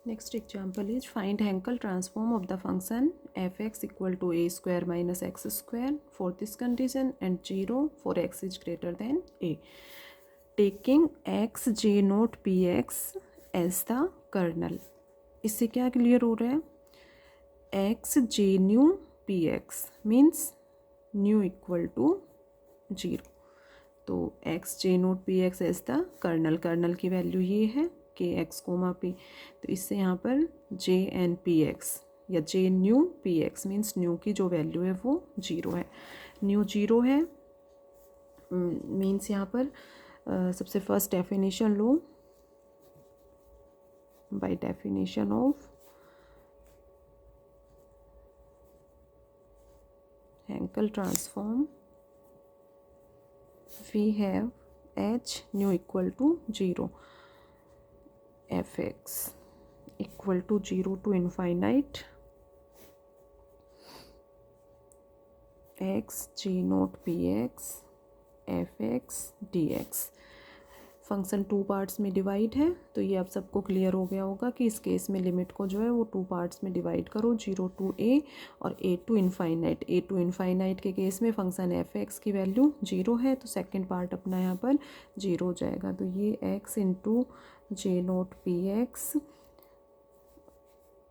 Next example is find Hankel transform of the function f(x) equal to a square minus x square for this condition and 0 for x is greater than a. Taking x j naught px as the kernel. इससे क्या clear हो रहा है? x j new px means new equal to 0. तो x j nought px as the kernel की value ये है के एक्स कोमा पी. तो इससे यहाँ पर जे एन पी एक्स या J new P X means new की जो वैल्यू है वो 0 है. न्यू 0 है मीन्स यहाँ पर सबसे first definition low. By definition of Hankel transform we have h new equal to 0, fx equal to 0 to infinite x g naught px fx dx. Function 2 parts में डिवाइड है. तो ये अब सबको क्लियर हो गया होगा कि इस केस में लिमिट को जो है वो 2 पार्ट्स में डिवाइड करो, 0 टू a और a to infinite. a to infinite के केस में फंक्शन fx की वैल्यू 0 है तो सेकंड पार्ट अपना यहाँ पर 0 हो जाएगा. तो ये x into J note P X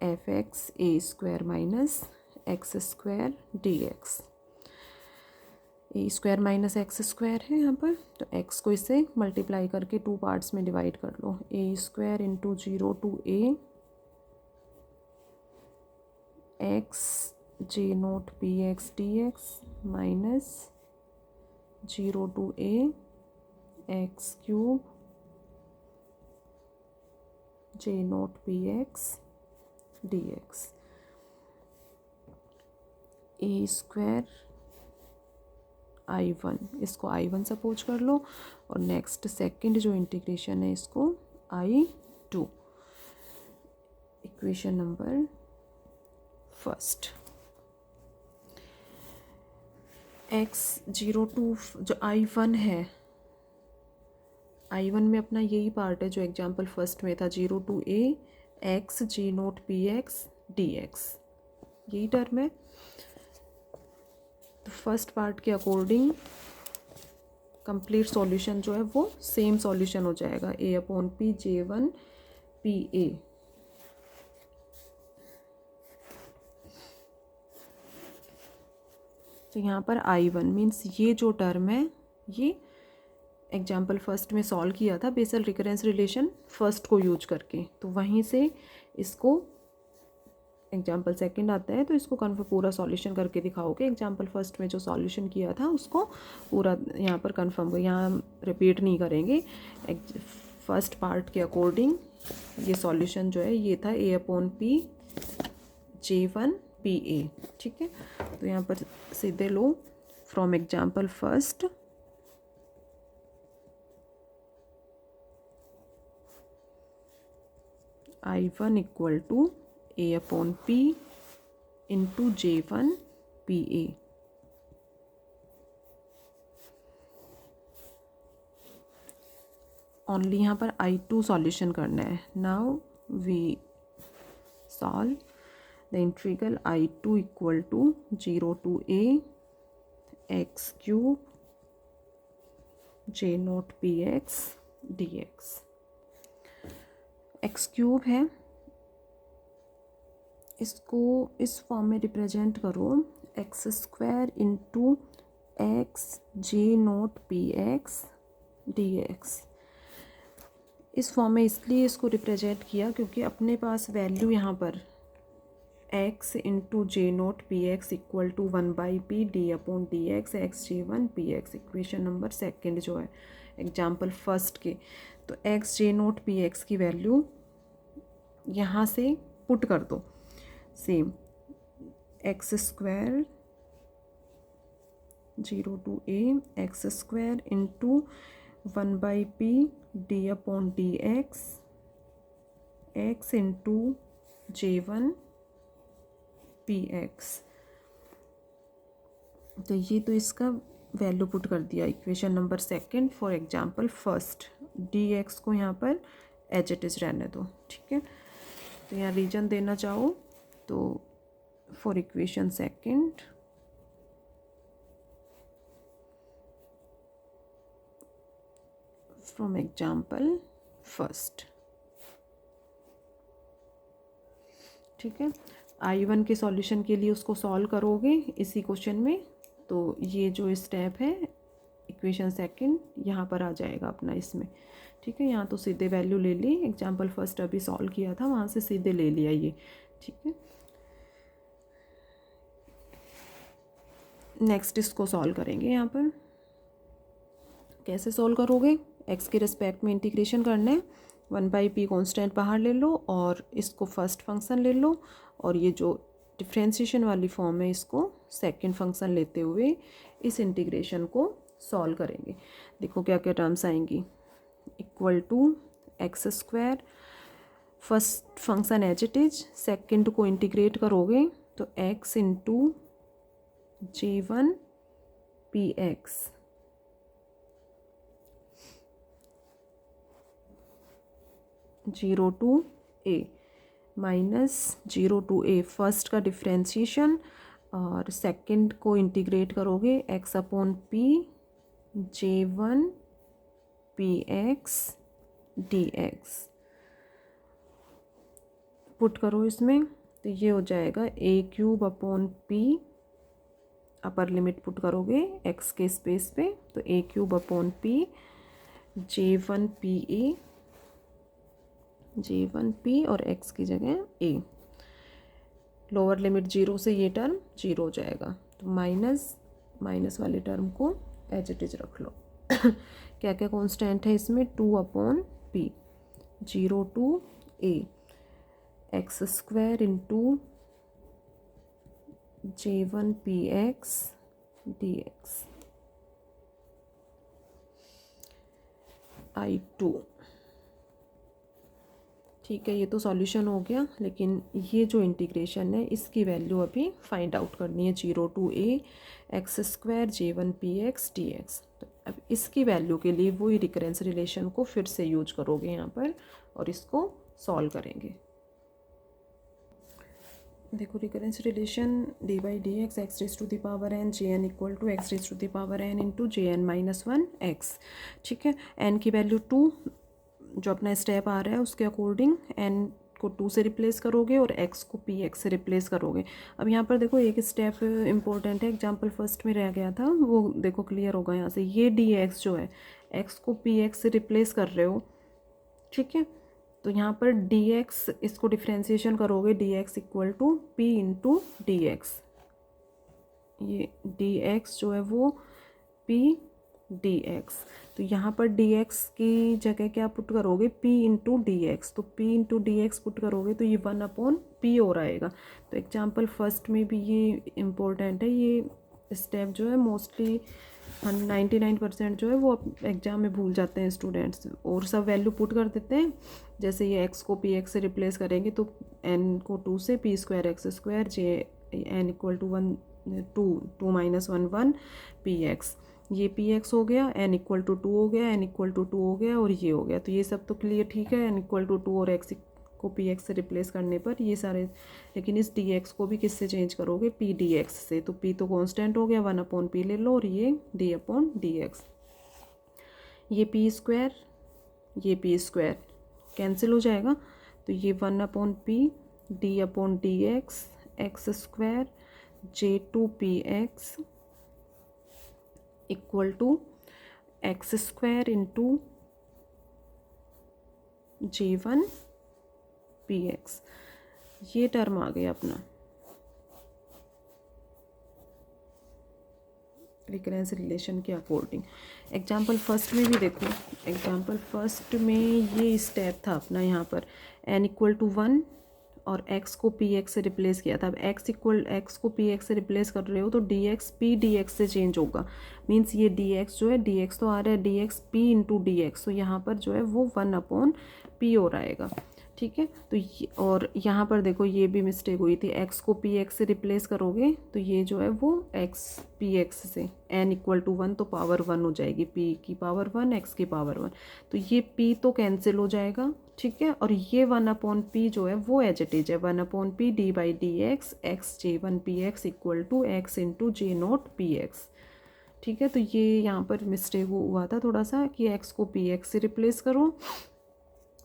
F X A square minus X square D X. A square minus X square है यहाँ पर. तो x को इससे मल्टीप्लाई करके 2 पार्ट्स में डिवाइड कर लो. A square into 0 to a X J note P X D X minus 0 to a X cube J note P X D X. A square I1 इसको I1 सपोज कर लो और next second जो integration है इसको I2. Equation number first x 0 to जो I1 है, I1 में अपना यही पार्ट है जो एग्जाम्पल फर्स्ट में था, 0 to a x G nought P X D X, यही टर्म है. तो फर्स्ट पार्ट के अकॉर्डिंग कंप्लीट सॉल्यूशन जो है वो सेम सॉल्यूशन हो जाएगा, a upon P J one P A. तो यहाँ पर I1 मीन्स ये जो टर्म है ये एग्जाम्पल फर्स्ट में सॉल्व किया था बेसल रिकरेंस रिलेशन फर्स्ट को यूज करके. तो वहीं से इसको एग्जाम्पल सेकंड आता है तो इसको पूरा सॉल्यूशन करके दिखाओगे. एग्जाम्पल फर्स्ट में जो सॉल्यूशन किया था उसको पूरा यहाँ पर कंफर्म हो, यहाँ रिपीट नहीं करेंगे. फर्स्ट पार्ट के अकॉर्डिंग ये सॉल्यूशन जो है ये था a upon P J one P A. ठीक है. तो यहाँ पर सीधे लो from example first I1 equal to a upon p into J one P A. Only यहाँ पर I2 सॉल्यूशन करना है. Now we solve the integral I2 equal to 0 to a X cube J note P X D X. X cube है, इसको इस form में represent करो, X square into X J note P X D X. इस form में इसलिए इसको represent किया क्योंकि अपने पास वैल्यू यहाँ पर x into J note P X equal to 1 by P D upon D X J one P X. Equation number second जो है एग्जाम्पल फर्स्ट के. तो x जे नोट पी एक्स की वैल्यू यहाँ से पुट कर दो. Same X square 0 to a X square into 1 by P D upon D X into J one P X. तो ये तो इसका वैल्यू पुट कर दिया equation number second for example first. D x को यहाँ पर एज इट इज़ रहने दो. ठीक है. तो यहाँ रीजन देना चाहो तो for equation second from example first. ठीक है, I1 के सॉल्यूशन के लिए उसको सॉल्व करोगे इसी क्वेश्चन में, तो ये जो स्टेप है इक्वेशन सेकंड यहाँ पर आ जाएगा अपना इसमें। ठीक है, यहाँ तो सीधे वैल्यू ले ली, एग्जाम्पल फर्स्ट अभी सॉल्व किया था वहाँ से सीधे ले लिया ये। ठीक है, नेक्स्ट इसको सॉल्व करेंगे। यहाँ पर कैसे सॉल्व करोगे, एक्स के रिस्पेक्ट में इंटीग्रेशन करना है, 1/p कांस्टेंट बाहर ले लो और इसको फर्स्ट फंक्शन ले लो, और ये जो डिफ्रेंशिएशन वाली फॉर्म है इसको सेकंड फंक्शन लेते हुए इस इंटीग्रेशन को सॉल्व करेंगे। देखो क्या क्या टर्म्स आएंगी, equal to X square, first function as it is, second को इंटीग्रेट करोगे तो X into J1px, zero to A minus zero to A, first का डिफ्रेंशिएशन और सेकंड को इंटीग्रेट करोगे X upon P J1px dx, put करो इसमें तो ये हो जाएगा a³ upon p, upper limit put करोगे x के स्पेस पे तो a³ अपॉन p J1p और x की जगह a, लोअर लिमिट 0 से ये टर्म 0 हो जाएगा, तो माइनस वाली टर्म को एज इट इज रख लो। क्या क्या कांस्टेंट है इसमें, 2/p, 0 to a, X square into J1px dx, I2। ठीक है, ये तो सॉल्यूशन हो गया, लेकिन ये जो इंटीग्रेशन है इसकी वैल्यू अभी फाइंड आउट करनी है, 0 to a X square J1px dx। तो अब इसकी वैल्यू के लिए वही रिकरेंस रिलेशन को फिर से यूज करोगे यहाँ पर और इसको सॉल्व करेंगे। देखो recurrence relation D by D X X raise to the power N J N equal to X raise to the power N into JN-1 X. ठीक है, एन की वैल्यू 2 जो अपना स्टेप आ रहा है उसके अकॉर्डिंग एन को 2 से रिप्लेस करोगे और एक्स को px से रिप्लेस करोगे। अब यहाँ पर देखो एक स्टेप इम्पोर्टेंट है, एग्जाम्पल फर्स्ट में रह गया था वो देखो क्लियर होगा यहाँ से, ये dx जो है x को px से रिप्लेस कर रहे हो। ठीक है, तो यहाँ पर dx इसको डिफ्रेंशिएशन करोगे, dx equal to p into D X, ये dx जो है वो p dx, तो यहाँ पर dx की जगह क्या पुट करोगे, p इंटू डी एक्स, तो p into D x put करोगे तो ये 1/p और आएगा। तो एग्जाम्पल फर्स्ट में भी ये इम्पोर्टेंट है, ये स्टेप जो है मोस्टली 99% जो है वो एग्जाम में भूल जाते हैं स्टूडेंट्स, और सब वैल्यू पुट कर देते हैं। जैसे ये x को px से रिप्लेस करेंगे तो n को 2 से p square X square JN equal to 1 2 minus 1 1 px, ये px हो गया, n इक्वल टू 2 हो गया, n इक्वल टू 2 हो गया और ये हो गया। तो ये सब तो क्लियर ठीक है, n इक्वल टू 2 और x को px से रिप्लेस करने पर ये सारे, लेकिन इस dx को भी किससे चेंज करोगे, p dx से, तो p तो कांस्टेंट हो गया, 1/p ले लो और ये d/dx, ये p स्क्वायर कैंसिल हो जाएगा, तो ये 1/p d/dx X square J2px equal to X square into J1px, ये टर्म आ गया अपना रिकरेंस रिलेशन के अकॉर्डिंग। एग्जाम्पल फर्स्ट में भी देखो, एग्जाम्पल फर्स्ट में ये स्टेप था अपना, यहाँ पर n इक्वल टू 1 और x को px से रिप्लेस किया था। अब x को px से रिप्लेस कर रहे हो तो dx p dx से चेंज होगा, मीन्स ये dx जो है, dx तो आ रहा है dx p इंटू dx, तो यहाँ पर जो है वो 1/p और आएगा। ठीक है। तो ये और यहाँ पर देखो ये भी मिस्टेक हुई थी, x को पी एक्स से रिप्लेस करोगे तो ये जो है वो x पी एक्स से n इक्वल टू 1 तो पावर 1 हो जाएगी, p की पावर 1 x की पावर 1, तो ये p तो कैंसिल हो जाएगा, ठीक है। और ये 1/p जो है वो एज इट इज है 1/p D by D X X J 1 P X equal to X into J nought P X, ठीक है। तो ये यहाँ पर मिस्टेक हुआ था थोड़ा सा कि x को पी एक्स से रिप्लेस करो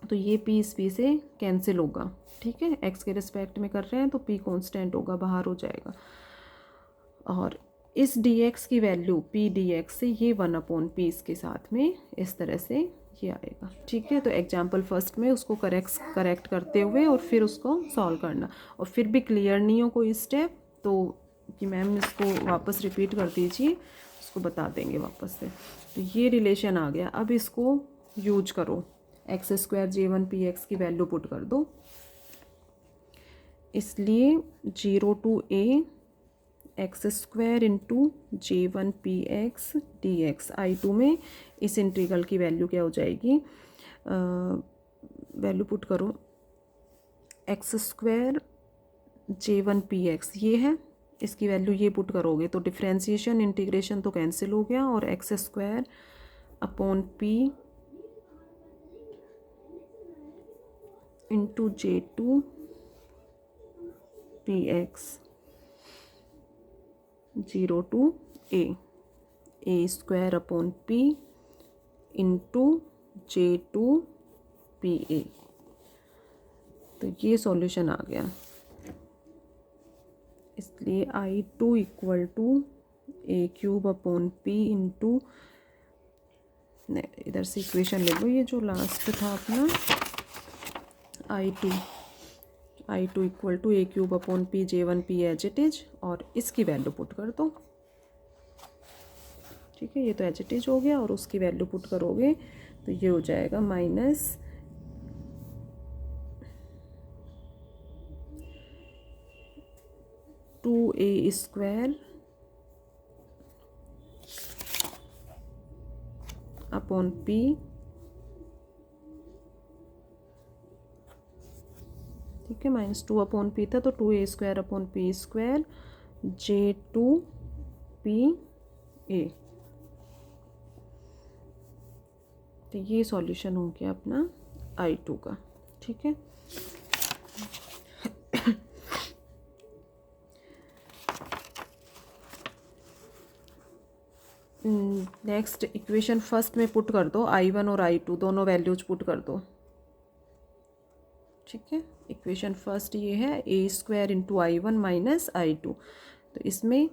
तो ये p इस p से कैंसिल होगा, ठीक है। x के रिस्पेक्ट में कर रहे हैं तो p कांस्टेंट होगा, बाहर हो जाएगा। और इस dx की वैल्यू p dx से ये 1/p इसके साथ में इस तरह से ये आएगा, ठीक है। तो एग्जाम्पल फर्स्ट में उसको करेक्ट करते हुए और फिर उसको सॉल्व करना, और फिर भी क्लियर नहीं हो कोई स्टेप तो कि मैम इसको वापस रिपीट कर दीजिए, उसको बता देंगे वापस से। तो ये रिलेशन आ गया, अब इसको यूज करो, X square J 1 P x की वैल्यू पुट कर दो, इसलिए 0 to a X square into J 1 P X D X, I2 में इस इंटीग्रल की वैल्यू क्या हो जाएगी, वैल्यू पुट करो, X square J 1 P X ये है, इसकी वैल्यू ये पुट करोगे तो डिफ्रेंशिएशन इंटीग्रेशन तो कैंसिल हो गया, और X square upon P into J 2 P X 0 to A square upon P into J 2 P A. तो ये सॉल्यूशन आ गया, इसलिए I2 equal to A cube upon P into, इधर से इक्वेशन ले लो, ये जो लास्ट था अपना I2 equal to A cube upon P J 1 P as it is, और इसकी वैल्यू पुट कर दो, ठीक है। ये तो एज इट इज हो गया, और उसकी वैल्यू पुट करोगे तो ये हो जाएगा minus two A square upon P ठीक है, -2/p था तो 2a² स्क्वायर J2PA। तो ये सॉल्यूशन हो गया अपना I2 का, ठीक है। नेक्स्ट इक्वेशन फर्स्ट में पुट कर दो, I1 और I2 दोनों वैल्यूज पुट कर दो, ठीक है। इक्वेशन फर्स्ट ये है a² into I1 minus I2, तो इसमें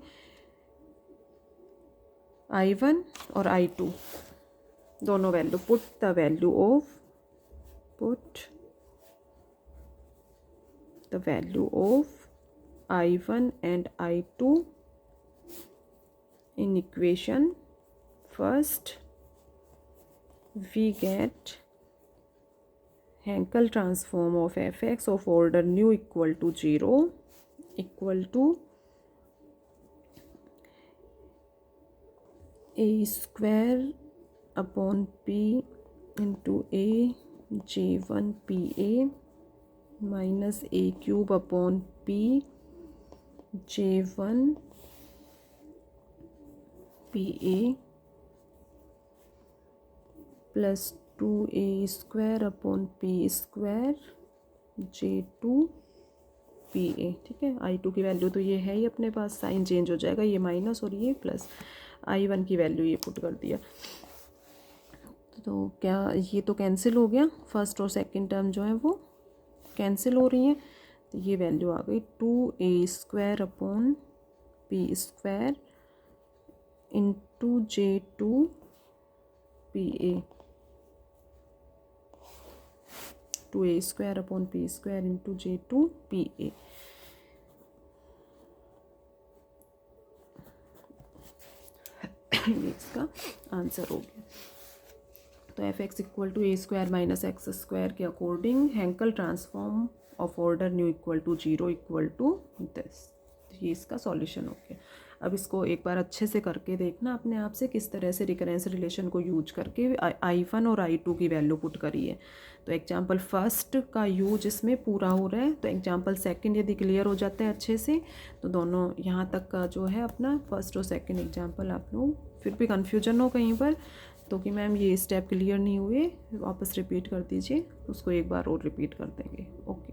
I1 और I2 दोनों value, put the value of I1 and I2 in equation first, we get Hankel transform of fx of order nu equal to 0 equal to a² upon p into a J1PA minus a³ upon p J1PA plus 2a² upon p² J2PA, ठीक है। I2 की value तो ये है ही अपने पास, sign change हो जाएगा, ये माइनस और ये प्लस, I1 की वैल्यू ये पुट कर दिया, तो क्या ये तो कैंसिल हो गया, फर्स्ट और सेकंड टर्म जो है वो कैंसिल हो रही हैं, तो ये वैल्यू आ गई 2a² upon p² into J2PA, 2a² upon p² into J2PA। ये इसका आंसर हो गया। तो fx equal to a² minus x² के according Hankel transform of order new equal to 0 equal to this, ये इसका सॉल्यूशन हो गया। अब इसको एक बार अच्छे से करके देखना अपने आप से किस तरह से रिकरेंस रिलेशन को यूज करके I1 और I2 की वैल्यू पुट करी है। तो एग्जाम्पल फर्स्ट का यूज इसमें पूरा हो रहा है, तो एग्जाम्पल सेकंड यदि क्लियर हो जाते हैं अच्छे से तो दोनों यहाँ तक का जो है अपना फर्स्ट और सेकंड एग्जाम्पल आप लोग फिर भी कन्फ्यूजन हो कहीं पर तो कि मैम ये स्टेप क्लियर नहीं हुए, वापस रिपीट कर दीजिए, उसको एक बार और रिपीट कर देंगे। ओके।